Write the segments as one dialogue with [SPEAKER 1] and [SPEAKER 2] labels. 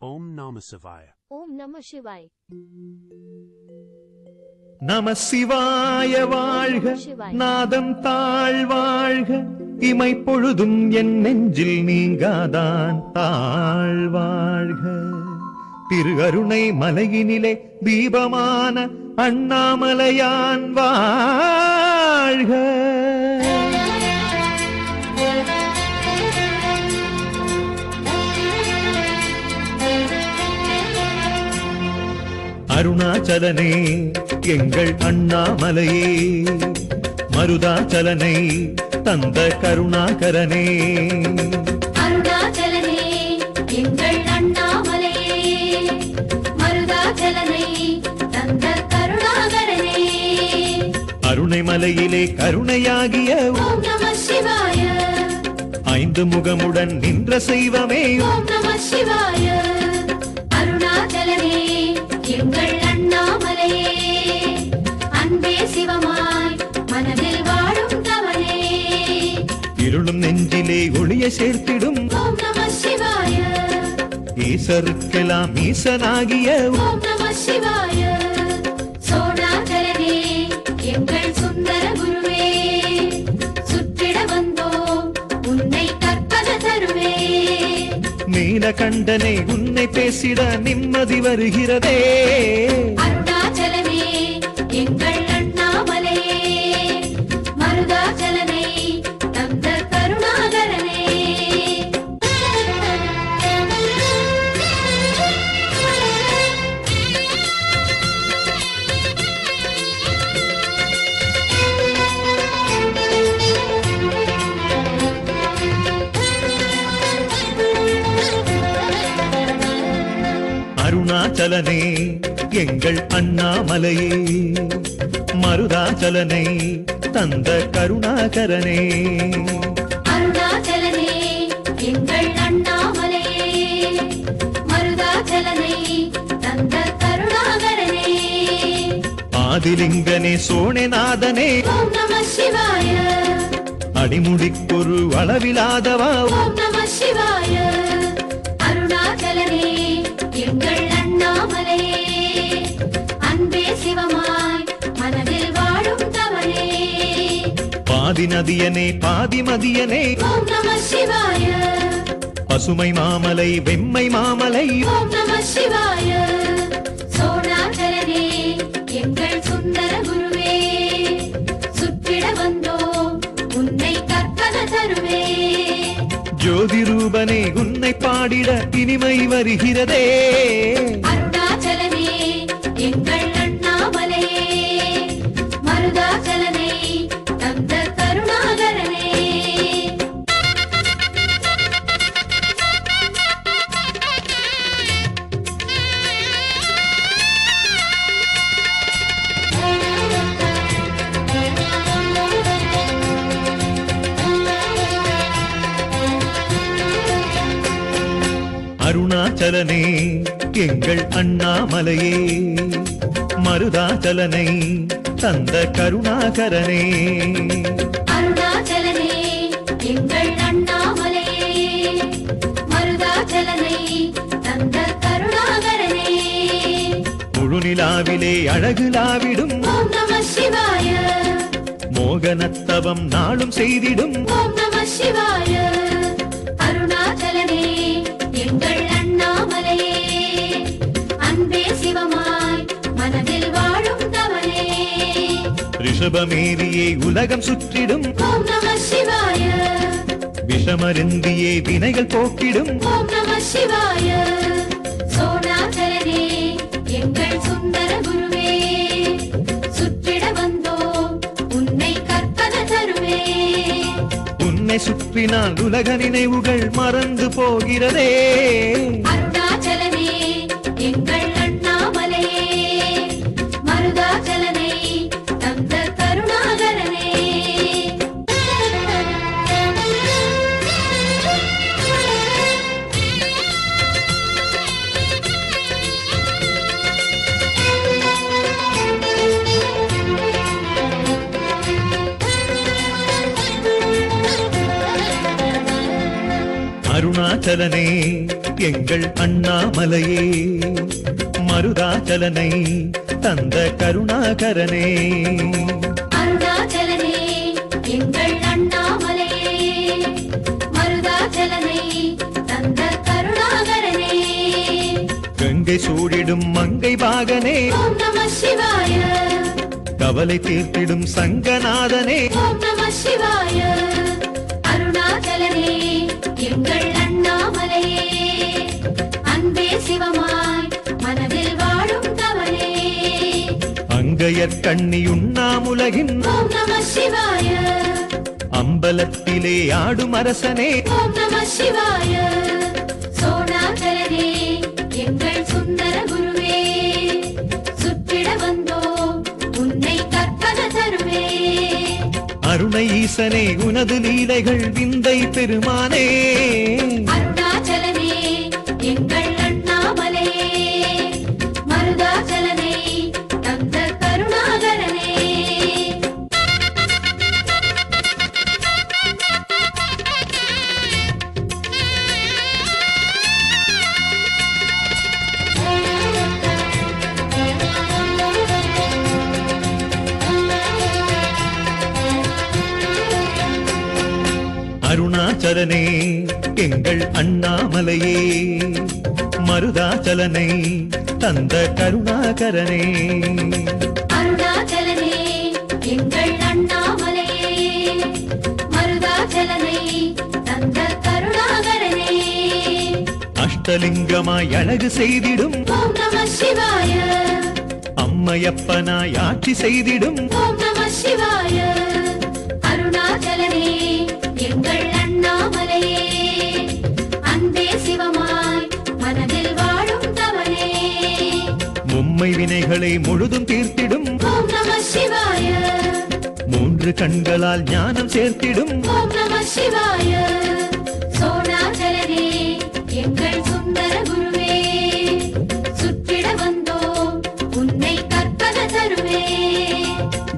[SPEAKER 1] Om Namah Shivaya.
[SPEAKER 2] Om Namah Shivaya.
[SPEAKER 3] நம சிவாய வாழ்க, நாதம் தாழ்வாழ்க, இமை பொழுதும் என் நெஞ்சில் நீங்காதான் தாழ்வாழ்க. திரு அருணை மலையினிலே தீபமான அண்ணாமலையான் வாழ்க. அருணாச்சலனே எங்கள் அண்ணாமலையே, மருதாச்சலனை தந்த கருணாகரனே.
[SPEAKER 4] அருணாச்சலனே எங்கள் அண்ணாமலையே, மருதாச்சலனை தந்த கருணாகரனே.
[SPEAKER 3] அருணைமலையிலே கருணையாகிய
[SPEAKER 4] ஓம் நம சிவாய,
[SPEAKER 3] ஐந்து முகமுடன் நின்ற செய்வமே.
[SPEAKER 4] ஓம் நம சிவாய. அருணாச்சலனே எங்கள் அண்ணாமலையே, அன்பே சிவமாய் மனதில் வாழும் தவனே.
[SPEAKER 3] இருளும் நெஞ்சிலே ஒளிய சேர்த்திடும்
[SPEAKER 4] ஓம் நம சிவாய,
[SPEAKER 3] ஈசருக்கெல்லாம் ஈசனாகிய
[SPEAKER 4] ஓம் நம சிவாய. சோணாச்சலனே எங்கள் சுந்தர குருவே, சுற்றிட வந்தோம் உன்னை கற்பத தருவே.
[SPEAKER 3] நீலகண்டனை உன்னை பேசிட நிம்மதி வருகிறதே.
[SPEAKER 4] அருணாச்சலனே எங்கள் அண்ணாமலையே, மருதாச்சலனை தந்த கருணாகரனே.
[SPEAKER 3] அருணாச்சலனே எங்கள் அண்ணாமலையே, மருதாச்சலனை தந்த கருணாகரனே.
[SPEAKER 4] அருணாச்சலனே எங்கள் அண்ணாமலையே, மருதாச்சலனை தந்த கருணாகரனே.
[SPEAKER 3] ஆதிலிங்கனே சோழநாதனே,
[SPEAKER 4] ஓம் நம சிவாய,
[SPEAKER 3] அடிமுடிக்கொரு அளவிலாதவா.
[SPEAKER 4] ஓம் நம சிவாய. அருணாச்சலனே எங்கள் அண்ணாமலையே, அன்பே சிவமாய் மனதில் வாழும் தவனே.
[SPEAKER 3] பாதி நதியனே பாதிமதியனே,
[SPEAKER 4] ஓம் நம சிவாய,
[SPEAKER 3] பசுமை மாமலை வெம்மை மாமலை.
[SPEAKER 4] ஓம் நம சிவாய. சோணாச்சலனே எங்கள் சுந்தர குருவே, சுற்றிட வந்தோம் உன்னை கற்பத தருவே.
[SPEAKER 3] ஜோதி ரூபனே உன்னை பாடிட இனிமை வருகிறதே.
[SPEAKER 4] அருணாச்சலனே எங்கள் அண்ணாமலையே, மருதாச்சலனை தந்த கருணாகரனே.
[SPEAKER 3] அருணாச்சலனே எங்கள் அண்ணாமலையே, மருதாச்சலனை தந்த கருணாகரனே.
[SPEAKER 4] அருணாச்சலனே எங்கள் அண்ணாமலையே, மருதாச்சலனை தந்த கருணாகரனே.
[SPEAKER 3] முழுநிலாவிலே அழகுலாவிடும்
[SPEAKER 4] ஓம் நம சிவாய,
[SPEAKER 3] மோகனத்தவம் நாளும் செய்திடும்
[SPEAKER 4] ஓம் நம சிவாய. அருணாச்சலனே எங்கள் அண்ணாமலையே, அன்பே சிவமாய் மனதில் வாழும் தவனே.
[SPEAKER 3] ரிஷபமேரியே உலகம் சுற்றிடும்
[SPEAKER 4] ஓம் நம சிவாய,
[SPEAKER 3] விஷமருந்தியே வினைகள் போக்கிடும்
[SPEAKER 4] ஓம் நம சிவாய. சோணாச்சலனே எங்கள் சுந்தர குருவே, சுற்றிட வந்தோம் உன்னை கற்பத தருவே.
[SPEAKER 3] உன்னை சுற்றினால் உலக நினைவுகள் மறந்து போகிறதே.
[SPEAKER 4] அருணாச்சலனே எங்கள் அண்ணாமலையே, மருதாச்சலனை தந்த கருணாகரனே.
[SPEAKER 3] அருணாச்சலனே எங்கள் அண்ணாமலையே மருதாச்சலனை தந்த கருணாகரனே
[SPEAKER 4] அருணாச்சலனே எங்கள் அண்ணாமலையே மருதாச்சலனை தந்த கருணாகரனே
[SPEAKER 3] கங்கை சூடிடும் மங்கை பாகனே
[SPEAKER 4] ஓம் நம சிவாய
[SPEAKER 3] கவலை தீர்த்திடும் சங்கநாதனே
[SPEAKER 4] ஓம் நம சிவாய அருணாச்சலனே எங்கள் அண்ணாமலையே அன்பே சிவமாய் மனதில் வாழும் தவனே
[SPEAKER 3] அங்கையர் கண்ணியுண்ணாமுலகின்
[SPEAKER 4] ஓம் நம சிவாய
[SPEAKER 3] அம்பலத்திலே ஆடும் அரசனே
[SPEAKER 4] ஓம் நம சிவாய சோணாச்சலனே எங்கள் சுந்தர குருவே சுற்றிட வந்தோம் உன்னை கற்பன தருவே
[SPEAKER 3] அருணை ஈசனே உனது லீலைகள் விந்தை பெருமானே
[SPEAKER 4] அருணாச்சலனே எங்கள் அண்ணாமலையே மருதாச்சலனை தந்த கருணாகரனே
[SPEAKER 3] அருணாச்சலனே எங்கள் அண்ணாமலையே மருதாச்சலனை தந்த கருணாகரனே
[SPEAKER 4] அருணாச்சலனே எங்கள் அண்ணாமலையே மருதாச்சலனை தந்த கருணாகரனே
[SPEAKER 3] அஷ்டலிங்கமாய் அழகு செய்திடும்
[SPEAKER 4] ஓம் நம சிவாய
[SPEAKER 3] அம்மையப்பனாய் ஆட்சி செய்திடும்
[SPEAKER 4] ஓம் நம சிவாய அருணாச்சலனே எங்கள் அண்ணாமலையே அன்பே சிவமாய் மனதில் வாழும் தவனே
[SPEAKER 3] மும்மை வினைகளை முழுதும் தீர்த்திடும்
[SPEAKER 4] ஓம் நம சிவாய
[SPEAKER 3] மூன்று கண்களால் ஞானம் சேர்த்திடும்
[SPEAKER 4] ஓம் நம சிவாய சோணாச்சலனே எங்கள் சுந்தர குருவே சுற்றிட வந்தோம் உன்னை கற்பன தருவே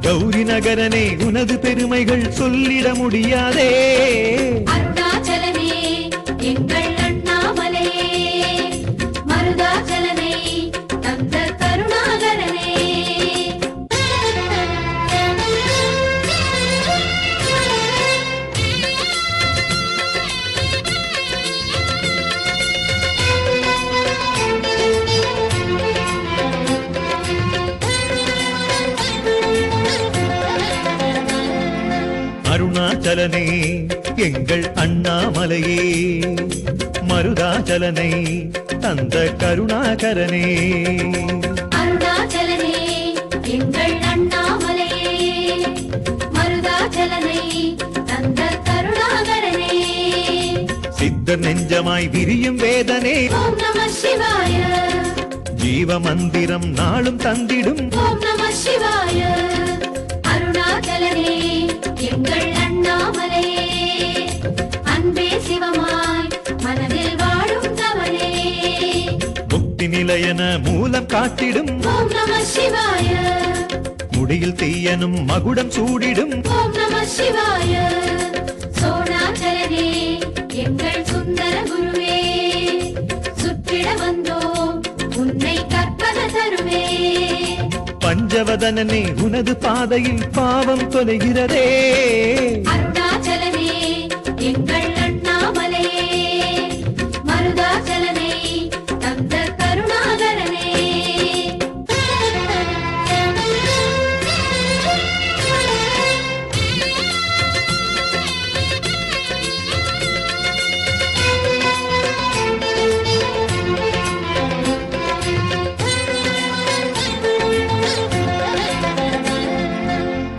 [SPEAKER 3] கௌரி நகரனே உனது பெருமைகள் சொல்லிட முடியாதே
[SPEAKER 4] அருணாச்சலனே எங்கள் அண்ணாமலையே மருதாச்சலனை தந்த கருணாகரனே
[SPEAKER 3] அருணாச்சலனே எங்கள் அண்ணாமலையே மருதாச்சலனை தந்த கருணாகரனே
[SPEAKER 4] அருணாச்சலனே எங்கள் அண்ணாமலையே மருதாச்சலனை தந்த கருணாகரனே
[SPEAKER 3] சித்தர் நெஞ்சமாய் விரியும் வேதனே
[SPEAKER 4] ஓம் நம சிவாய
[SPEAKER 3] ஜீவ மந்திரம் நாளும் தந்திடும்
[SPEAKER 4] ஓம் நம சிவாய அருணாச்சலனே எங்கள் அண்ணாமலையே அன்பே சிவமாய் மனதில் வாழும் தவனே
[SPEAKER 3] முக்தி நிலையன மூலம் காட்டிடும்
[SPEAKER 4] ஓம் நம சிவாய
[SPEAKER 3] முடியில் தீயனும் மகுடம் சூடிடும்
[SPEAKER 4] ஓம் நம சிவாய சோணாச்சலனே எங்கள் சுந்தர குருவே சுற்றிட வந்தோம் உன்னை கற்பன தருவே
[SPEAKER 3] பஞ்சவதனனே உனது பாதையில் பாவம் தொலைகிறதே
[SPEAKER 4] அருணாச்சலனே எங்கள் அண்ணாமலையே மருதாச்சலனை தந்த கருணாகரனே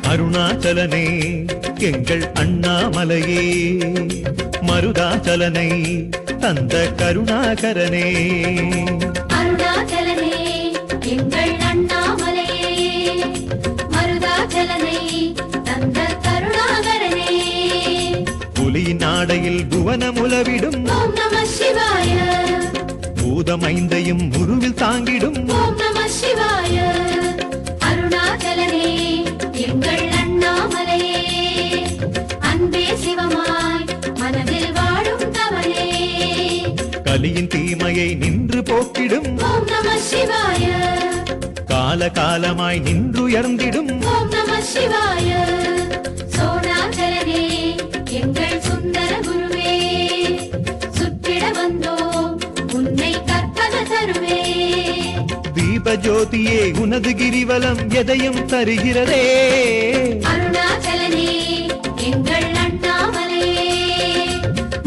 [SPEAKER 3] அருணாச்சலனே எங்கள் அண்ணாமலையே மருதாச்சலனை தந்த கருணாகரனே
[SPEAKER 4] அருணாச்சலனே எங்கள் அண்ணாமலையே மருதாச்சலனை தந்த கருணாகரனே
[SPEAKER 3] புலியின் ஆடையில் புவனமுலவிடும்
[SPEAKER 4] ஓம் நம சிவாய
[SPEAKER 3] பூதமைந்தையும் உருவில் தாங்கிடும்
[SPEAKER 4] ஓம் நம சிவாய அருணாச்சலனே எங்கள் அண்ணாமலையே அன்பே சிவமாய் மனதில் வாழும் தவனே
[SPEAKER 3] கலியின் தீமை போக்கிடும்
[SPEAKER 4] ஓம் நம சிவாய
[SPEAKER 3] காலகாலமாய் நின்றுயர்ந்திடும்
[SPEAKER 4] ஓம் நம சிவாய சோணாச்சலனே எங்கள் சுந்தர குருவே சுற்றிட வந்தோம் உன்னை கற்பக தருவே
[SPEAKER 3] தீபஜோதியே உனது கிரிவலம் எதையும் தருகிறதே
[SPEAKER 4] அருணாச்சலனே எங்கள் அண்ணாமலையே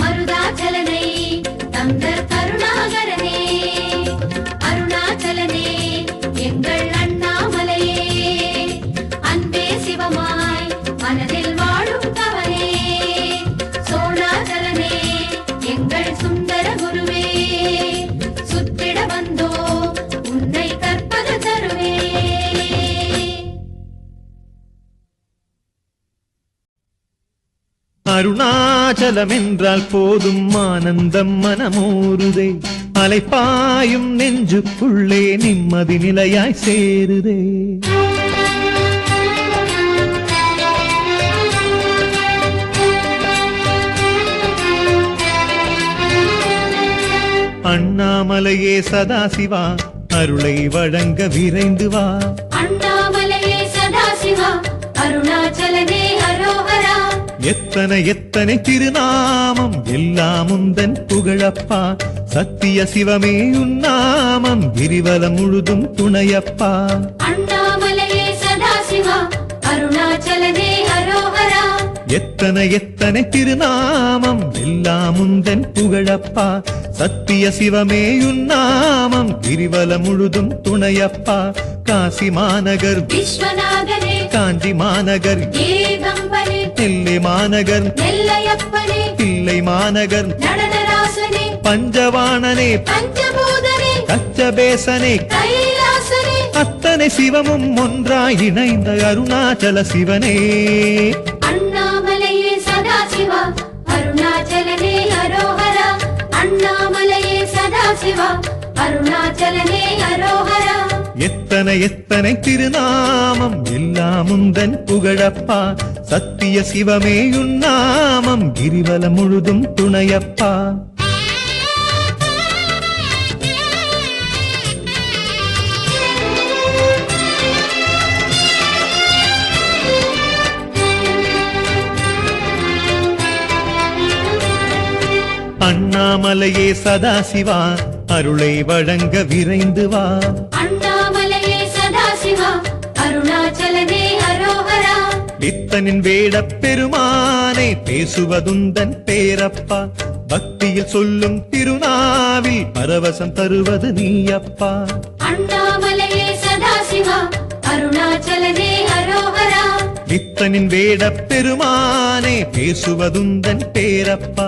[SPEAKER 4] மருதாச்சலனை தந்த கருணாகரனே அருணாச்சலனே எங்கள் அண்ணாமலையே அன்பே சிவமாய் மனதில் வாழும் தவனே சோணாச்சலனே எங்கள் சுந்தர குருவே சுத்திட வந்தோ உன்னை கற்பக தருவே
[SPEAKER 3] அருணாச்சலம் என்றால் போதும் ஆனந்தம் மனமூறுதே அலைப்பாயும் நெஞ்சுக்குள்ளே நிம்மதி நிலையாய் சேருதே அண்ணாமலையே சதாசிவா அருளை வழங்க விரைந்து வா
[SPEAKER 4] அண்ணாமலையே சதாசிவா அருணாச்சலனே அரோகரா
[SPEAKER 3] எத்தனை எத்தனை திருநாமம் எல்லாம் உந்தன் புகழப்பா சத்திய சிவமே உன்னாமம் கிரிவலம் முழுதும் துணையப்பா
[SPEAKER 4] அண்ணாமலையே சதாசிவா அருணாச்சலனே அரோகரா
[SPEAKER 3] எத்தனை எத்தனை திருநாமம் எல்லாம் உந்தன் புகழப்பா சத்திய சிவமே உன்னாமம் கிரிவலம் முழுதும் துணையப்பா காசி மாநகர்
[SPEAKER 4] விஸ்வநாதனே
[SPEAKER 3] காஞ்சி மாநகர்
[SPEAKER 4] ஏகம்பனே
[SPEAKER 3] நெல்லை மாநகர்
[SPEAKER 4] நெல்லையப்பனே
[SPEAKER 3] தில்லை மாநகர்
[SPEAKER 4] நடனராசனே
[SPEAKER 3] பஞ்சவாணனே
[SPEAKER 4] பஞ்சபூதனே
[SPEAKER 3] கச்சபேசனே
[SPEAKER 4] கைலாசனே
[SPEAKER 3] அத்தனை சிவமும் ஒன்றாய் இணைந்த அருணாச்சல சிவனே
[SPEAKER 4] அண்ணாமலையே சதாசிவா அருணாச்சலனே அரோகரா அண்ணாமலையே சதாசிவா அருணாச்சலனே அரோகரா
[SPEAKER 3] எத்தனை எத்தனை திருநாமம் எல்லாம் உந்தன் புகழப்பா சத்திய சிவமே உன்னாமம் கிரிவலம் முழுதும் துணையப்பா அண்ணாமலையே சதாசிவா அருளை வழங்க விரைந்து வா
[SPEAKER 4] அண்ணாமலையே சதாசிவா அருணாச்சலனே அரோகரா
[SPEAKER 3] பித்தனின் வேடப் பெருமானை பேசுவதுந்தன் பேரப்பா பக்தியில் சொல்லும் திருநாவில் பரவசம் தருவது நீயப்பா
[SPEAKER 4] அண்ணாமலையே சதாசிவா அருணாச்சலனே அரோகரா
[SPEAKER 3] பித்தனின் வேடப் பெருமானை பேசுவதுந்தன் பேரப்பா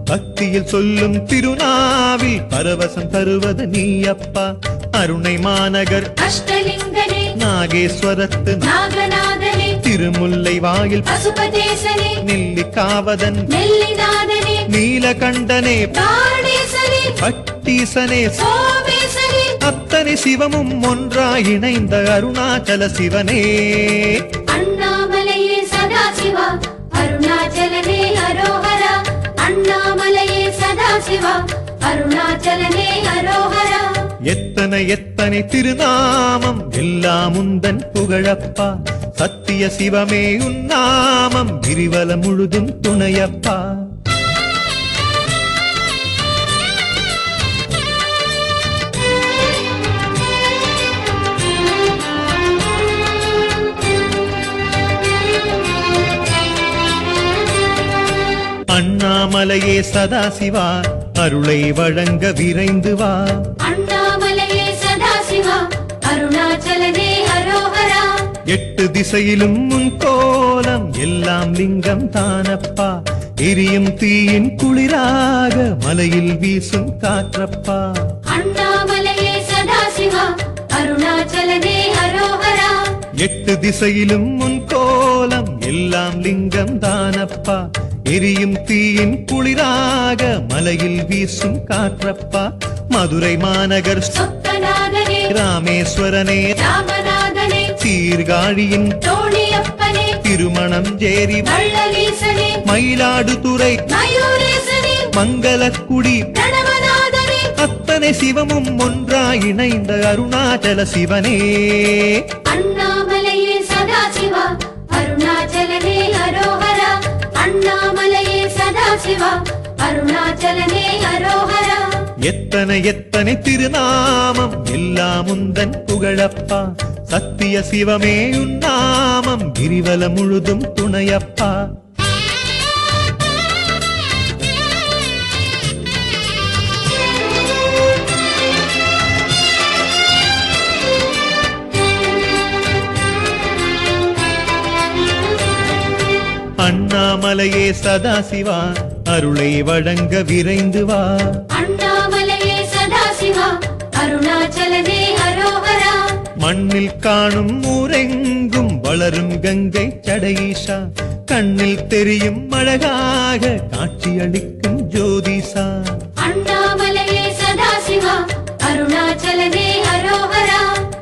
[SPEAKER 3] பக்தியில் சொல்லும் திருநாவில் பரவசம் தருவது நீயப்பா அருணை மாநகர்
[SPEAKER 4] அஷ்டலிங்கனே
[SPEAKER 3] நாகேஸ்வரத்து
[SPEAKER 4] நாகநாதனே
[SPEAKER 3] திருமுல்லை வாயில்
[SPEAKER 4] பசுபதேசனே
[SPEAKER 3] நெல்லிக்காவதன்
[SPEAKER 4] நெல்லிநாதனே
[SPEAKER 3] நீலகண்டனே
[SPEAKER 4] பிராணேசனே
[SPEAKER 3] பட்டீசனே
[SPEAKER 4] சோமேசனே
[SPEAKER 3] அத்தனை சிவமும் ஒன்றாய் இணைந்த அருணாச்சல சிவனே
[SPEAKER 4] அண்ணாமலையே சதாசிவா அருணாச்சலனே அரோகரா அண்ணாமலையே சதாசிவா அருணாச்சலனே அரோகரா
[SPEAKER 3] எத்தனை எத்தனை திருநாமம் எல்லாம் உந்தன் புகழப்பா சத்திய சிவமே உன்னாமம் கிரிவலம் முழுதும் துணையப்பா அண்ணாமலையே சதாசிவா அருளை வழங்க விரைந்து வா
[SPEAKER 4] அண்ணாமலையே சதாசிவா அருணாச்சலனே அரோகரா
[SPEAKER 3] எட்டு திசையிலும் உன் கோலம் எல்லாம் லிங்கம் தானப்பா எரியும் தீயின் குளிராக மலையில் வீசும் காற்றப்பா
[SPEAKER 4] அண்ணாமலையே சதாசிவா அருணாச்சலனே அரோகரா
[SPEAKER 3] எட்டு திசையிலும் உன் கோலம் எல்லாம் லிங்கம் தானப்பா எரியும் தீயின் குளிராக மலையில் வீசும் காற்றப்பா மதுரை மாநகர்
[SPEAKER 4] சொக்கநாதனே
[SPEAKER 3] ராமேஸ்வரனே
[SPEAKER 4] ராமநாதனே
[SPEAKER 3] சீர்காழியின்
[SPEAKER 4] தோணியப்பனே
[SPEAKER 3] திருமணம் ஜேரி
[SPEAKER 4] வள்ளலீசனே
[SPEAKER 3] மயிலாடுதுறை
[SPEAKER 4] மயூரேசனே
[SPEAKER 3] மங்களக்குடி
[SPEAKER 4] பிரணவநாதனே
[SPEAKER 3] அத்தனை எத்தனை சிவமும் ஒன்றாய் இணைந்த அருணாச்சல சிவனே
[SPEAKER 4] அண்ணாமலையே சதாசிவா அருணாச்சலனே அரோஹரா அண்ணாமலையே சதாசிவா அருணாச்சலனே அரோஹரா
[SPEAKER 3] எத்தனை எத்தனை திருநாமம் எல்லாம் உந்தன் புகழப்பா சத்திய சிவமே உன்னாமம் கிரிவலம் முழுதும் துணையப்பா அண்ணாமலையே சதாசிவா அருளை வழங்க விரைந்து வா
[SPEAKER 4] அண்ணாமலையே சதாசிவா அருணாச்சலனே அரோஹரா
[SPEAKER 3] மண்ணில் காணும் ஊரெங்கும் வளரும் கங்கை சடையீஷா கண்ணில் தெரியும் அழகாக காட்சியளிக்கும் ஜோதிஷா
[SPEAKER 4] அண்ணாமலையே சதாசிவா அருணாச்சலனே அரோஹரா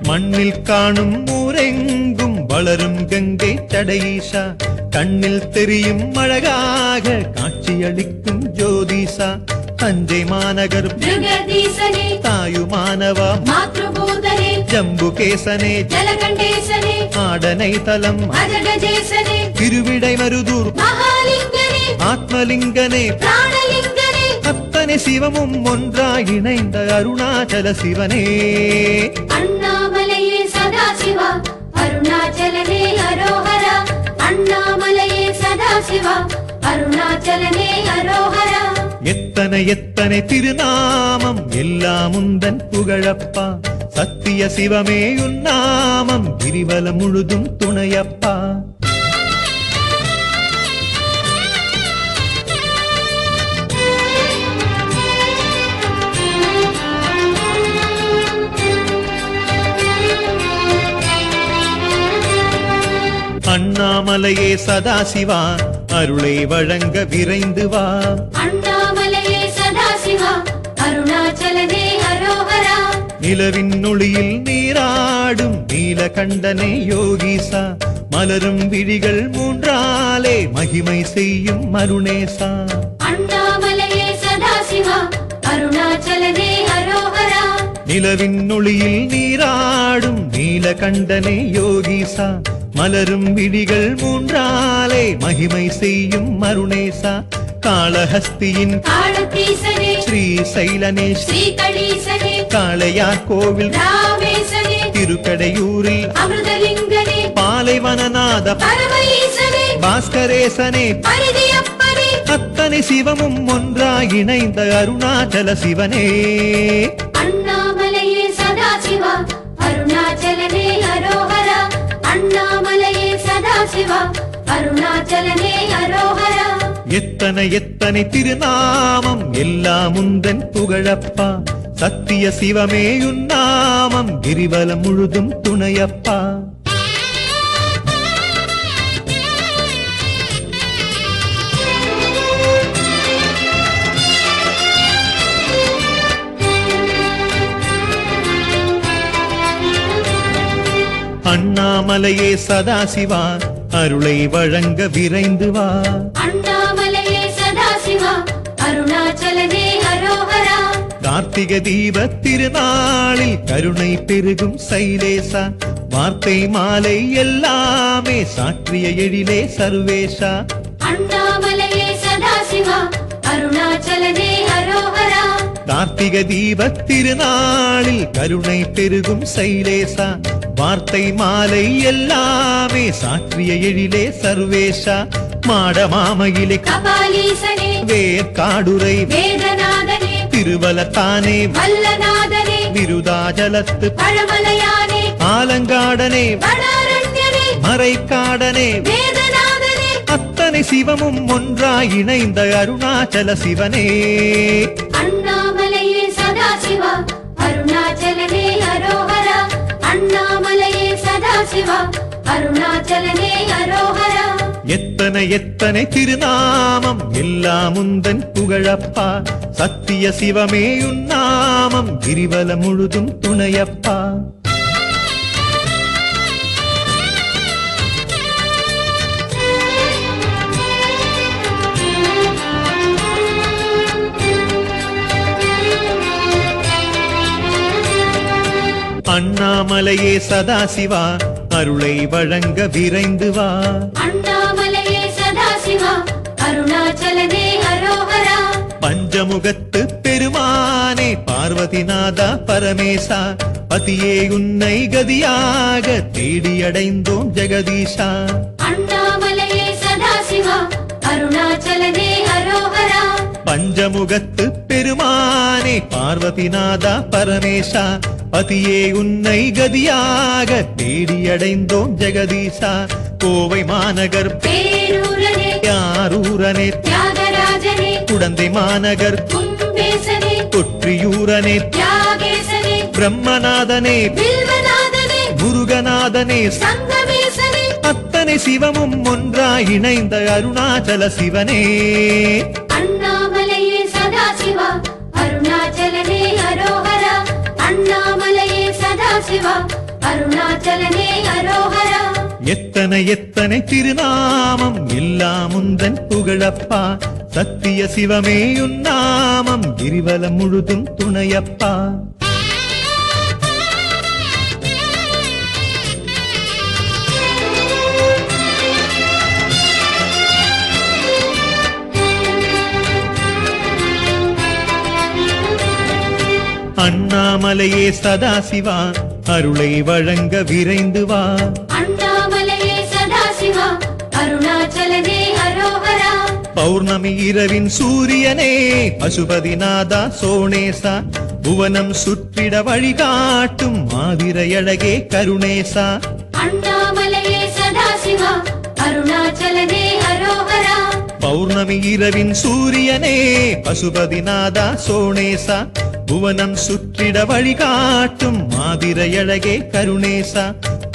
[SPEAKER 3] மண்ணில் காணும் ஊரெங்கும் வளரும் கங்கை சடையீஷா கண்ணில் தெரியும் அழகாக காட்சியளிக்கும் ஜோதிஷா தஞ்சை மாநகர்
[SPEAKER 4] ஜெகதீசனே
[SPEAKER 3] தாயுமானவா
[SPEAKER 4] மாத்ருபூதனே
[SPEAKER 3] ஜம்புகேசனே
[SPEAKER 4] ஜலகண்டேசனே
[SPEAKER 3] ஆடனை தலம்
[SPEAKER 4] அஜடஜேசனே
[SPEAKER 3] திருவிடை மருதூர்
[SPEAKER 4] மகாலிங்கனே
[SPEAKER 3] ஆத்மலிங்கனே
[SPEAKER 4] பிராணலிங்கனே
[SPEAKER 3] அத்தனை சிவமும் ஒன்றாய் இணைந்த அருணாச்சல சிவனே
[SPEAKER 4] அண்ணாமலையே சதாசிவா அருணாச்சலனே அரோஹரா அண்ணாமலையே சதாசிவா அருணாச்சலனே அரோஹரா
[SPEAKER 3] எத்தனை எத்தனை திருநாமம் எல்லாம் உந்தன் புகழப்பா சத்திய சிவமே உன்னாமம் கிரிவலம் முழுதும் துணையப்பா அண்ணாமலையே சதாசிவா அருளை வழங்க விரைந்து வா
[SPEAKER 4] அண்ணாமலையே சதாசிவா அருணாச்சலனே அரோஹரா
[SPEAKER 3] நிலவின் ஒளியில் நீராடும் நீலகண்டனே யோகீசா மலரும் விழிகள் மூன்றாலே மகிமை செய்யும் அருணேசா
[SPEAKER 4] அண்ணாமலையே சதாசிவா அருணாச்சலனே அரோஹரா
[SPEAKER 3] நிலவின் ஒளியில் நீராடும் நீலகண்டனே யோகீசா மலரும் விழிகள் மூன்றாலே மகிமை செய்யும் அருணேசா காளஹஸ்தியின்
[SPEAKER 4] காளத்தீசனே
[SPEAKER 3] ஸ்ரீ சைலனேஷ்
[SPEAKER 4] ஸ்ரீகணீசனே
[SPEAKER 3] காளையார் கோவில்
[SPEAKER 4] ராமேசனே
[SPEAKER 3] திருக்கடையூரில்
[SPEAKER 4] அமிர்தலிங்கனே
[SPEAKER 3] பாலைவனநாத
[SPEAKER 4] பரமஈசனே
[SPEAKER 3] பாஸ்கரேசனே
[SPEAKER 4] பரிதியப்பனே
[SPEAKER 3] அத்தனை சிவமும் ஒன்றாய் இணைந்த அருணாச்சல சிவனே
[SPEAKER 4] அண்ணாமலையே சதாசிவா அருணாச்சலனே அரோஹரா அண்ணாமலையே சதாசிவா அருணாச்சலனே அரோஹரா
[SPEAKER 3] எத்தனை எத்தனை திருநாமம் எல்லாம் உந்தன் புகழப்பா சத்திய சிவமே உன்னாமம் கிரிவலம் முழுதும் துணையப்பா அண்ணாமலையே சதாசிவா அருளை வழங்க விரைந்து வா
[SPEAKER 4] அண்ணாமலையே சதாசிவா அருணாச்சலனே அரோஹரா
[SPEAKER 3] கார்த்திக தீப திருநாளில் கருணை பெருகும் சைலேசா வார்த்தை மாலை எல்லாமே சாற்றிய எழிலே சர்வேஷா
[SPEAKER 4] அண்ணாமலையே சதாசிவா அருணாச்சலனே அரோஹரா
[SPEAKER 3] கார்த்திக தீப திருநாளில் கருணை பெருகும் சைலேசா வார்த்தை மாலை எல்லாமே சாற்றிய எழிலே சர்வேஷா மாடமாமையிலே
[SPEAKER 4] கபாலீசனே
[SPEAKER 3] வேற்காடுரை
[SPEAKER 4] வேதநாதனே
[SPEAKER 3] திருவலத்தானே
[SPEAKER 4] வல்லநாதனே
[SPEAKER 3] விருதாஜலத்து
[SPEAKER 4] பழமலையானே
[SPEAKER 3] ஆலங்காடனே
[SPEAKER 4] வடாரண்யனே
[SPEAKER 3] மறைக்காடனே
[SPEAKER 4] வேதநாதனே
[SPEAKER 3] அத்தனை சிவமும் ஒன்றாய் இணைந்த அருணாச்சல சிவனே
[SPEAKER 4] அண்ணாமலையே சதாசிவா அருணாச்சலனே அரோஹரா அண்ணாமலையே சதாசிவா அருணாச்சலனே அரோஹரா
[SPEAKER 3] எத்தனை எத்தனை திருநாமம் எல்லாம் உந்தன் புகழப்பா சத்திய சிவமே உன்னாமம் கிரிவலம் முழுதும் துணையப்பா அண்ணாமலையே சதாசிவா அருளை வழங்க விரைந்து வா
[SPEAKER 4] அண்ணாமலையே சதாசிவா அருணாச்சலனே அரோஹரா
[SPEAKER 3] பஞ்சமுகத்து பெருமானே பார்வதிநாதா பரமேசா பதியே உன்னை கதியாக தேடியடைந்தோம் ஜெகதீஷா
[SPEAKER 4] அண்ணாமலையே சதாசிவா அருணாச்சலனே அரோஹரா
[SPEAKER 3] பஞ்சமுகத்து பெருமானே பார்வதிநாதா பரமேசா பதியே உன்னை கதியாக தேடியடைந்தோம் ஜெகதீஷா கோவை மாநகர்
[SPEAKER 4] பேரூரனே
[SPEAKER 3] யாரூரனே
[SPEAKER 4] தியாகராஜனே
[SPEAKER 3] குடந்தை மாநகர்
[SPEAKER 4] கும்பேசனே
[SPEAKER 3] கொற்றியூரனே
[SPEAKER 4] தியாகேசனே
[SPEAKER 3] பிரம்மநாதனே
[SPEAKER 4] வில்வநாதனே
[SPEAKER 3] முருகநாதனே
[SPEAKER 4] சங்கமேசனே
[SPEAKER 3] அத்தனை சிவமும் ஒன்றாய் இணைந்த அருணாச்சல சிவனே
[SPEAKER 4] அண்ணாமலையே சதாசிவா அருணாச்சலனே அரோஹரா அண்ணாமலையே சதாசிவா அருணாச்சலனே அரோஹரா
[SPEAKER 3] எத்தனை எத்தனை திருநாமம் எல்லாம் உந்தன் புகழப்பா சத்திய சிவமே உன்னாமம் கிரிவலம் முழுதும் துணையப்பா அண்ணாமலையே சதாசிவா அருளை வழங்க விரைந்து வா
[SPEAKER 4] அண்ணாமலையே சதாசிவா அருணாச்சலனே அரோஹரா
[SPEAKER 3] பௌர்ணமி இரவின் சூரியனே பசுபதிநாதா சோணேசா புவனம் சுற்றிட வழிகாட்டும் மாதிரையழகே கருணேசா
[SPEAKER 4] அண்ணாமலையே சதாசிவா அருணாச்சலனே அரோஹரா
[SPEAKER 3] பௌர்ணமி இரவின் சூரியனே பசுபதிநாதா சோணேசா புவனம் சுற்றிட வழிகாட்டும் மாதிரையழகே கருணேசா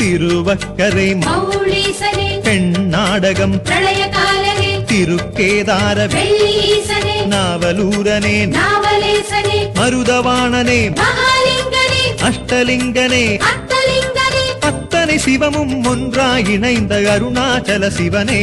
[SPEAKER 3] திருவக்கரை
[SPEAKER 4] மௌலீசனே
[SPEAKER 3] பெண் நாடகம்
[SPEAKER 4] பிரளயகாலனே
[SPEAKER 3] திருக்கேதார
[SPEAKER 4] வெள்ளீசனே
[SPEAKER 3] நாவலூரனே
[SPEAKER 4] நாவலேசனே
[SPEAKER 3] மருதவாணனே
[SPEAKER 4] மகாலிங்கனே
[SPEAKER 3] அஷ்டலிங்கனே
[SPEAKER 4] அத்தலிங்கனே
[SPEAKER 3] அத்தனை சிவமும் ஒன்றாய் இணைந்த அருணாச்சல சிவனே